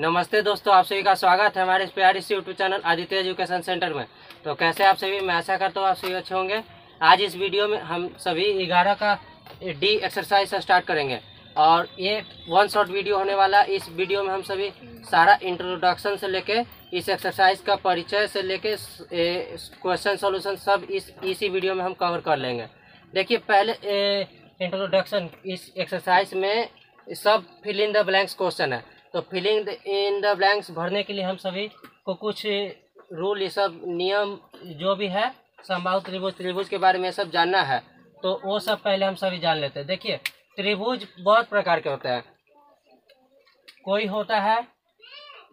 नमस्ते दोस्तों, आप सभी का स्वागत है हमारे इस प्यारे से YouTube channel Aditya education centre में। तो कैसे आप सभी, मैं आशा करता हूँ आप सभी अच्छे होंगे। आज इस वीडियो में हम सभी 11 का डी एक्सरसाइज स्टार्ट करेंगे और ये वन शॉट वीडियो होने वाला। इस वीडियो में हम सभी सारा इंट्रोडक्शन से लेके इस एक्सरसाइज का परिचय से लेके क्वेश्चन सोल्यूशन सब इसी वीडियो में हम कवर कर लेंगे। देखिए, पहले इंट्रोडक्शन, इस एक्सरसाइज में सब fill in the blanks question है। तो फिलिंग इन द ब्लैंक्स भरने के लिए हम सभी को कुछ रूल, ये सब नियम जो भी है समबाहु त्रिभुज के बारे में सब जानना है। तो वो सब पहले हम सभी जान लेते हैं। देखिए, त्रिभुज बहुत प्रकार के होते हैं। कोई होता है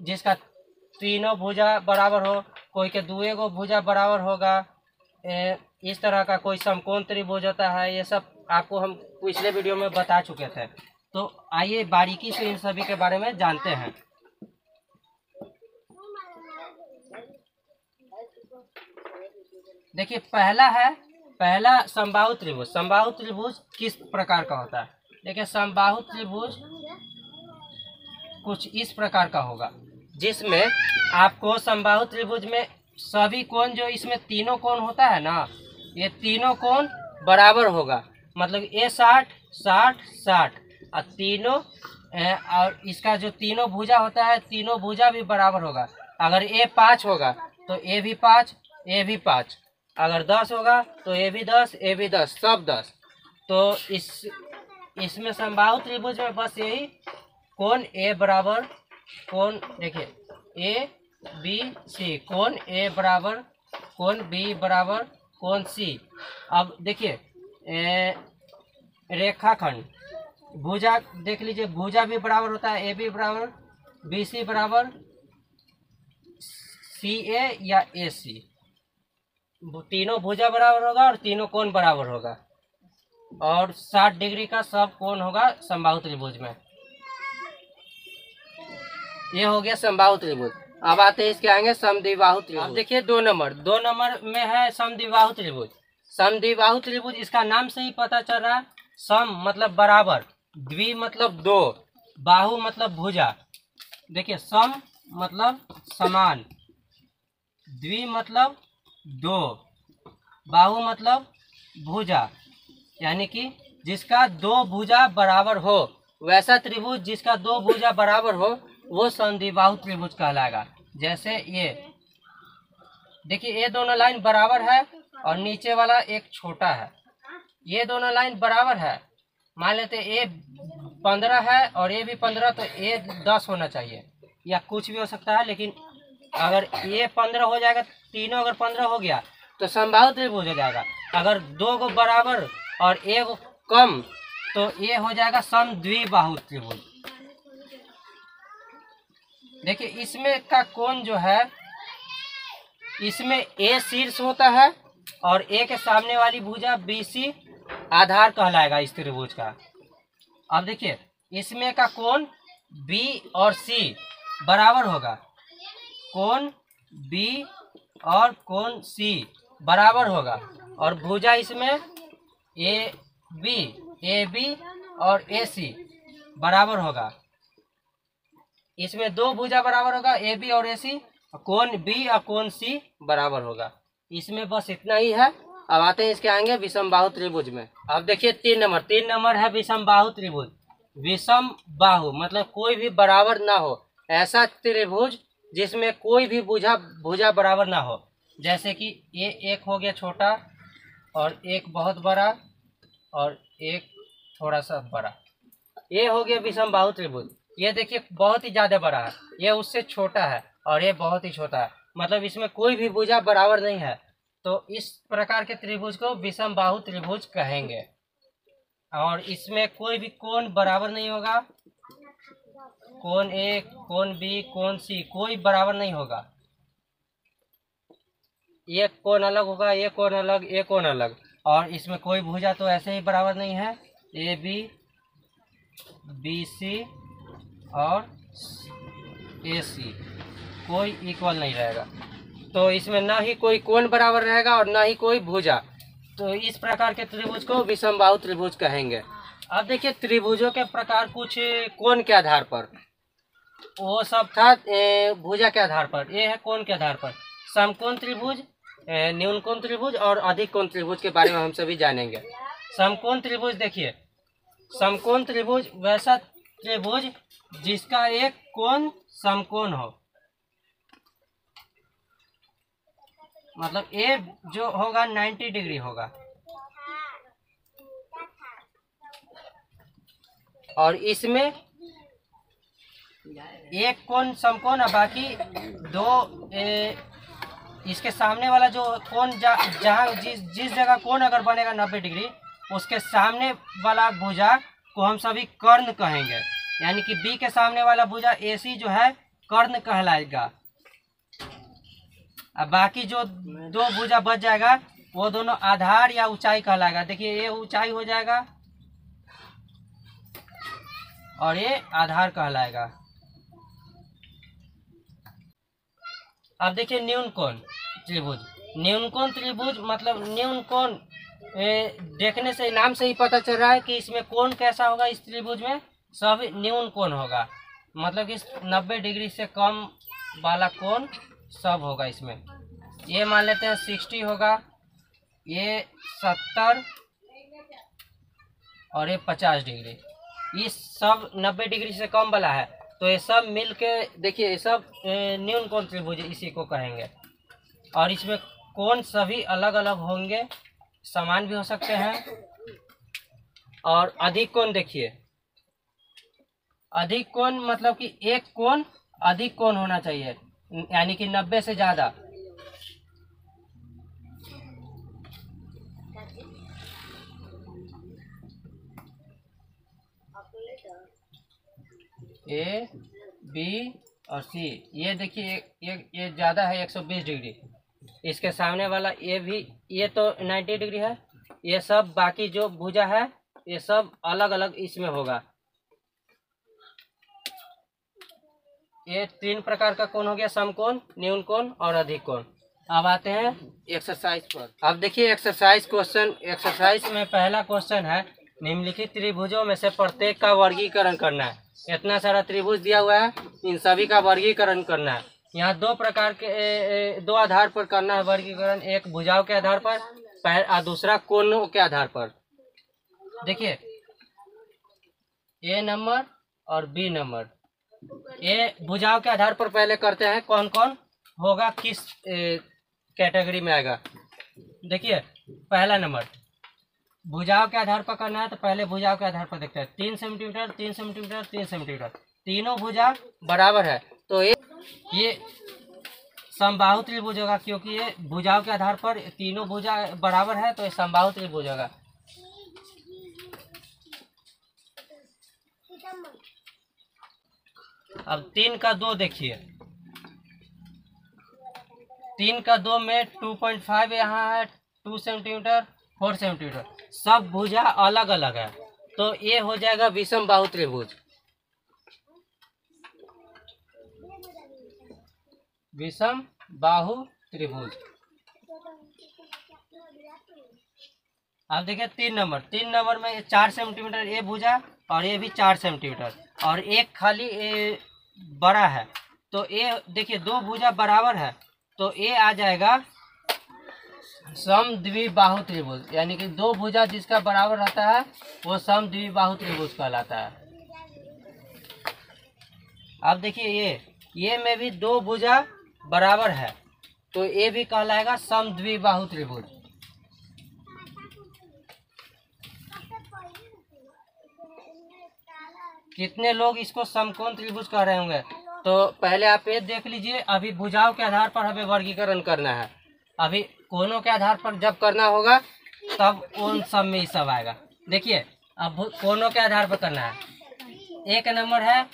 जिसका तीनों भुजा बराबर हो, कोई के दुए को भुजा बराबर होगा, इस तरह का कोई समकोण त्रिभुज होता है। ये सब आपको हम पिछले वीडियो में बता चुके थे। तो आइए बारीकी से इन सभी के बारे में जानते हैं। देखिए, पहला समबाहु त्रिभुज। समबाहु त्रिभुज किस प्रकार का होता है? देखिए, समबाहु त्रिभुज कुछ इस प्रकार का होगा, जिसमें आपको समबाहु त्रिभुज में सभी कोण, जो इसमें तीनों कोण होता है ना, ये तीनों कोण बराबर होगा। मतलब ये 60, 60, 60 और तीनों, और इसका जो तीनों भुजा होता है, तीनों भुजा भी बराबर होगा। अगर ए 5 होगा तो ए भी 5, ए भी 5। अगर 10 होगा तो ए भी 10, ए भी 10, सब 10। तो इसमें समबाहु त्रिभुज में बस यही कोण ए बराबर कोण, देखिए ए बी सी, कोण ए बराबर कोण बी बराबर कोण सी। अब देखिए, रेखाखंड, भुजा देख लीजिए, भुजा भी बराबर होता है। ए बी बराबर बी सी बराबर सी ए या ए सी। तीनों भुजा बराबर होगा और तीनों कोण बराबर होगा और 60 डिग्री का सब कोण होगा समबाहु त्रिभुज में। ये हो गया समबाहु त्रिभुज। अब आते हैं इसके आगे समद्विबाहु त्रिभुज। अब देखिए, 2 नंबर में है समद्विबाहु त्रिभुज। समद्विबाहु त्रिभुज, इसका नाम से ही पता चल रहा है। सम मतलब बराबर, द्वि मतलब 2, बाहु मतलब भुजा। देखिए, सम मतलब समान, द्वि मतलब 2, बाहु मतलब भुजा, यानी कि जिसका 2 भुजा बराबर हो। वैसा त्रिभुज जिसका 2 भुजा बराबर हो वो समद्विबाहु त्रिभुज कहलाएगा। जैसे ये देखिए, ये दोनों लाइन बराबर है और नीचे वाला एक छोटा है। ये दोनों लाइन बराबर है। मान लेते ए 15 है और ए भी 15, तो ए 10 होना चाहिए या कुछ भी हो सकता है। लेकिन अगर ए 15 हो जाएगा, तीनों अगर 15 हो गया तो समबाहु त्रिभुज हो जाएगा। अगर 2 को बराबर और 1 कम तो ये हो जाएगा समद्विबाहु त्रिभुज। देखिए, इसमें का कोण जो है, इसमें ए शीर्ष होता है और ए के सामने वाली भुजा बी सी आधार कहलाएगा इस त्रिभुज का। अब देखिए, इसमें का कोण बी और सी बराबर होगा। कोण बी और कोण सी बराबर होगा और भुजा इसमें ए बी और ए सी बराबर होगा। इसमें 2 भुजा बराबर होगा, ए बी और ए सी। कोण बी और कोण सी बराबर होगा। इसमें बस इतना ही है। अब आते हैं इसके आगे विषमबाहु त्रिभुज में। अब देखिए, 3 नंबर है विषमबाहु त्रिभुज। विषम बाहु मतलब कोई भी बराबर ना हो, ऐसा त्रिभुज जिसमें कोई भी भुजा बराबर ना हो। जैसे कि ये एक हो गया छोटा और एक बहुत बड़ा और एक थोड़ा सा बड़ा, ये हो गया विषमबाहु त्रिभुज। ये देखिए, बहुत ही ज्यादा बड़ा है, ये उससे छोटा है और ये बहुत ही छोटा है। मतलब इसमें कोई भी भुजा बराबर नहीं है। तो इस प्रकार के त्रिभुज को विषमबाहु त्रिभुज कहेंगे। और इसमें कोई भी कोण बराबर नहीं होगा। कोण ए, कोण बी, कोण सी कोई बराबर नहीं होगा। ये कोण अलग होगा, ये कोण अलग, ये कोण अलग। और इसमें कोई भुजा तो ऐसे ही बराबर नहीं है। ए बी, बी सी और ए सी कोई इक्वल नहीं रहेगा। तो इसमें ना ही कोई कोण बराबर रहेगा और ना ही कोई भुजा। तो इस प्रकार के त्रिभुज को विषमबाहु त्रिभुज कहेंगे। अब देखिए, त्रिभुजों के प्रकार कुछ कोण के आधार पर। वो सब था भुजा के आधार पर। ये है कोण के आधार पर समकोण त्रिभुज, न्यून कोण त्रिभुज और अधिक कोण त्रिभुज के बारे में हम सभी जानेंगे। समकोण त्रिभुज देखिए, समकोण त्रिभुज वैसा त्रिभुज जिसका एक कोण समकोण हो, मतलब ए जो होगा 90 डिग्री होगा और इसमें एक कोण समकोण है, बाकी दो इसके सामने वाला जो कोण जहाँ जिस जगह कोण अगर बनेगा 90 डिग्री, उसके सामने वाला भुजा को हम सभी कर्ण कहेंगे, यानी कि बी के सामने वाला भुजा AC जो है कर्ण कहलाएगा। अब बाकी जो दो भुजा बच जाएगा वो दोनों आधार या ऊंचाई कहलाएगा। देखिए ये ऊंचाई हो जाएगा और ये आधार कहलाएगा। अब देखिए न्यून कोण त्रिभुज, न्यून कोण त्रिभुज मतलब न्यून कोण देखने से नाम से ही पता चल रहा है कि इसमें कोण कैसा होगा। इस त्रिभुज में सब न्यून कोण होगा, मतलब कि 90 डिग्री से कम वाला कोण सब होगा इसमें। ये मान लेते हैं 60 होगा, ये 70 और ये 50 डिग्री। ये सब 90 डिग्री से कम वाला है, तो ये सब मिल के देखिए ये सब न्यून कोण त्रिभुज इसी को कहेंगे। और इसमें कोण सभी अलग अलग होंगे, समान भी हो सकते हैं। और अधिक कोण देखिए, अधिक कोण मतलब कि एक कोण अधिक कोण होना चाहिए, यानी कि 90 से ज़्यादा। A, B और C, ये देखिए ये ज़्यादा है 120 डिग्री। इसके सामने वाला ये भी, ये तो 90 डिग्री है। ये सब बाकी जो भुजा है ये सब अलग अलग इसमें होगा। ये 3 प्रकार का कोण हो गया, समकोण, न्यून कोण और अधिक कोण। अब आते हैं एक्सरसाइज पर। अब देखिए एक्सरसाइज क्वेश्चन, एक्सरसाइज में पहला क्वेश्चन है निम्नलिखित त्रिभुजों में से प्रत्येक का वर्गीकरण करना है। इतना सारा त्रिभुज दिया हुआ है, इन सभी का वर्गीकरण करना है। यहाँ दो प्रकार के दो आधार पर करना है वर्गीकरण, एक भुजाओं के आधार पर और दूसरा कोणों के आधार पर। देखिए A नंबर और B नंबर, ये भुजाओं के आधार पर पहले करते हैं कौन कौन होगा, किस कैटेगरी में आएगा। देखिए पहला नंबर भुजाओं के आधार पर करना है, तो पहले भुजाओं के आधार पर देखते हैं। 3 सेंटीमीटर 3 सेंटीमीटर 3 सेंटीमीटर, तीनों भुजा बराबर है तो ये समबाहु त्रिभुज होगा, क्योंकि ये भुजाओं के आधार पर तीनों भुजा बराबर है तो ये समबाहु त्रिभुज होगा। अब 3 का 2 देखिए, 3 का 2 में 2.5 यहाँ है, 2 सेंटीमीटर 4 सेंटीमीटर, सब भुजा अलग अलग है तो ये हो जाएगा विषम बाहु त्रिभुज। विषम बाहु त्रिभुज। अब देखिए 3 नंबर, 3 नंबर में 4 सेंटीमीटर ये भुजा और ये भी 4 सेंटीमीटर और एक खाली बड़ा है, तो ये देखिए दो भुजा बराबर है तो ये आ जाएगा समद्विबाहु त्रिभुज, यानी कि दो भुजा जिसका बराबर रहता है वो समद्विबाहु त्रिभुज कहलाता है। अब देखिए ये में भी दो भुजा बराबर है तो ये भी कहलाएगा समद्विबाहु त्रिभुज। कितने लोग इसको समकोण त्रिभुज कह रहे होंगे, तो पहले आप ये देख लीजिए। अभी भुजाओं के आधार पर हमें वर्गीकरण करना है, अभी कोणों के आधार पर जब करना होगा तब उन सब में ही सब आएगा। देखिए अब कोणों के आधार पर करना है। एक नंबर है,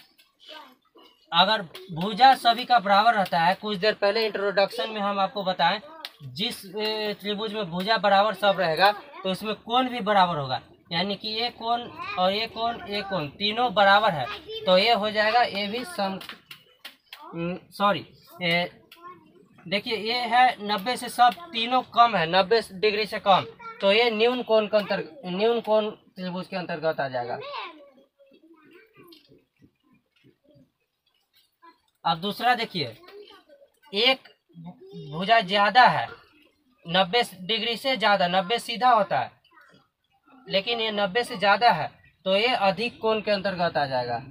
अगर भुजा सभी का बराबर रहता है, कुछ देर पहले इंट्रोडक्शन में हम आपको बताएं, जिस त्रिभुज में भुजा बराबर सब रहेगा तो इसमें कोण भी बराबर होगा, यानी कि ये कोण और ये कोण तीनों बराबर है तो ये हो जाएगा, ये भी देखिए ये है 90 से सब तीनों कम है, 90 डिग्री से कम, तो ये न्यून कोण त्रिभुज के अंतर्गत आ जाएगा। अब दूसरा देखिए, एक भुजा ज्यादा है, 90 डिग्री से ज्यादा, 90 सीधा होता है लेकिन ये 90 से ज्यादा है, तो ये अधिक कोण के अंतर्गत आ जाएगा।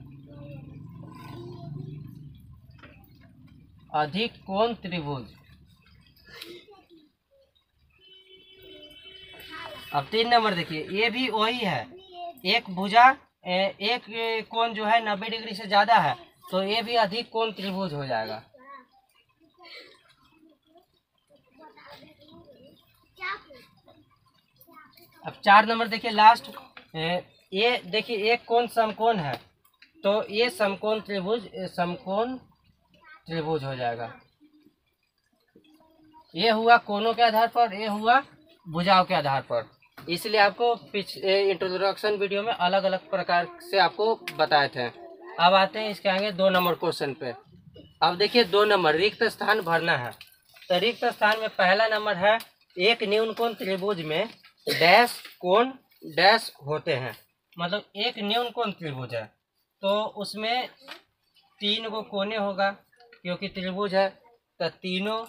अधिक कोण त्रिभुज। अब 3 नंबर देखिए, ये भी वही है, एक भुजा एक कोण जो है 90 डिग्री से ज्यादा है, तो ये भी अधिक कोण त्रिभुज हो जाएगा। अब 4 नंबर देखिए लास्ट, ये देखिए एक कोण समकोण है, तो ये समकोण त्रिभुज हो जाएगा। ये हुआ कोणों के आधार पर, ये हुआ भुजाओं के आधार पर। इसलिए आपको इंट्रोडक्शन वीडियो में अलग अलग प्रकार से आपको बताए थे। अब आते हैं इसके आगे 2 नंबर क्वेश्चन पे। अब देखिए 2 नंबर, रिक्त स्थान भरना है। तो रिक्त स्थान में पहला नंबर है, एक न्यून कोण त्रिभुज में डैश कोण डैश होते हैं। मतलब एक न्यून कोण त्रिभुज है तो उसमें 3 गो कोने होगा, क्योंकि त्रिभुज है तो तीनों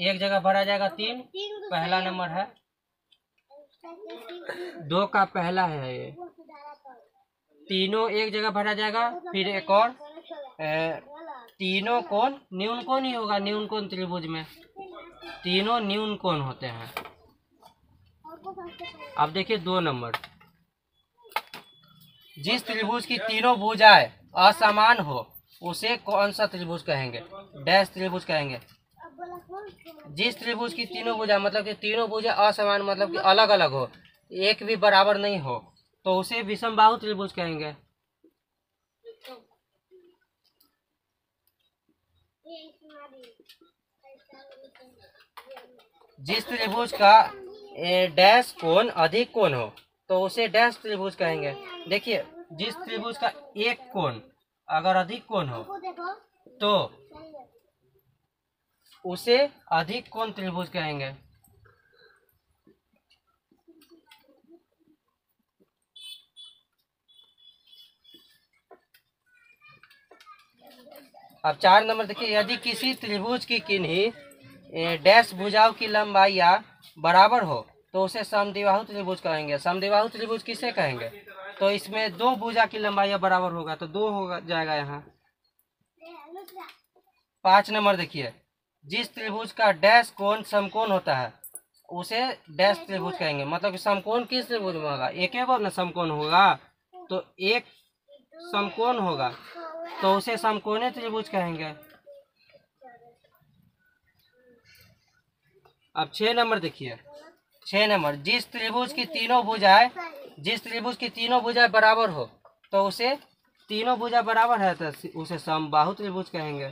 एक जगह भरा जाएगा। 3 पहला नंबर है। 2 का पहला है, ये तीनों एक जगह भरा जाएगा। फिर एक और, तीनों कोण न्यून कोण ही होगा। न्यून कोण त्रिभुज में तीनों न्यून कोण होते हैं। अब देखिए 2 नंबर, जिस त्रिभुज की तीनों भुजाएं असमान हो उसे कौन सा त्रिभुज कहेंगे? डैश त्रिभुज कहेंगे। जिस त्रिभुज की तीनों भुजा मतलब कि तीनों भुजा असमान मतलब कि अलग अलग हो, एक भी बराबर नहीं हो, तो उसे विषमबाहु त्रिभुज कहेंगे। जिस त्रिभुज का डैश कोण अधिक कोण हो तो उसे डैश त्रिभुज कहेंगे। देखिए, जिस त्रिभुज का एक कोण अगर अधिक कोण हो तो उसे अधिक कोण त्रिभुज कहेंगे। अब 4 नंबर देखिए, यदि किसी त्रिभुज की किन्हीं डैश भुजाओं की लंबाइयां बराबर हो तो उसे समद्विबाहु त्रिभुज कहेंगे। समद्विबाहु त्रिभुज किसे कहेंगे? तो इसमें 2 भुजा की लंबाइयां बराबर होगा तो 2 हो जाएगा यहाँ। 5 नंबर देखिए, जिस त्रिभुज का डैश कोण समकोण होता है उसे डैश त्रिभुज कहेंगे। मतलब कि समकोण किस त्रिभुज में होगा? एक ही बार ना समकोण होगा, तो एक समकोण होगा तो उसे समकोणीय त्रिभुज कहेंगे। अब 6 नंबर देखिए, 6 नंबर, जिस त्रिभुज की तीनों भुजाएं बराबर हो तो उसे तीनों भुजा बराबर है तो उसे समबाहु त्रिभुज कहेंगे।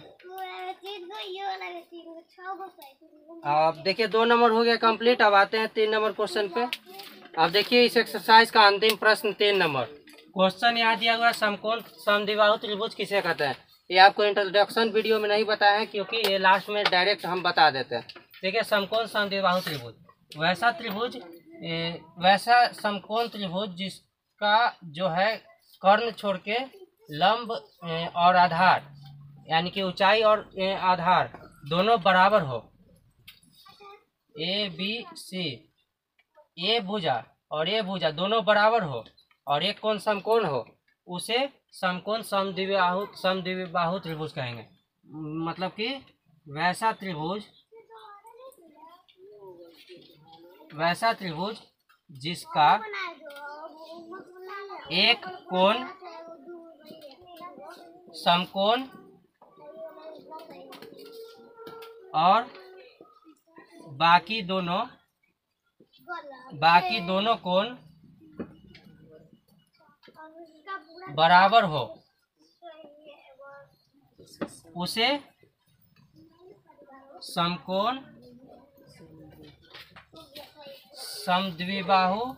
अब देखिए 2 नंबर हो गया कंप्लीट। अब आते हैं 3 नंबर क्वेश्चन पे। अब देखिए इस एक्सरसाइज का अंतिम प्रश्न 3 नंबर क्वेश्चन यहाँ दिया हुआ है, समकोण समद्विबाहु त्रिभुज किसे कहते हैं? ये आपको इंट्रोडक्शन वीडियो में नहीं बताया है क्योंकि ये लास्ट में डायरेक्ट हम बता देते हैं। देखिए, समकोण समद्विबाहु त्रिभुज वैसा समकोण त्रिभुज जिसका जो है कर्ण छोड़ के लंब और आधार यानी कि ऊंचाई और आधार दोनों बराबर हो। ए बी सी, ये भुजा और ये भुजा दोनों बराबर हो और एक कोण समकोण हो, उसे समकोण समद्विबाहु त्रिभुज कहेंगे। मतलब कि वैसा त्रिभुज जिसका एक कोण समकोण और बाकी दोनों कोण बराबर हो, उसे समकोण समद्विबाहु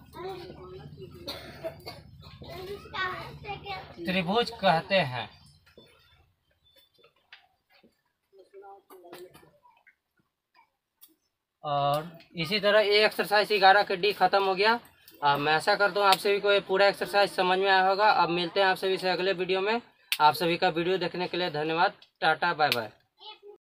त्रिभुज कहते हैं। और इसी तरह ये एक्सरसाइज 11 के डी खत्म हो गया। मैं आशा करता हूँ आप सभी को ये पूरा एक्सरसाइज समझ में आया होगा। अब मिलते हैं आप सभी से अगले वीडियो में। आप सभी का वीडियो देखने के लिए धन्यवाद। Tata bye bye.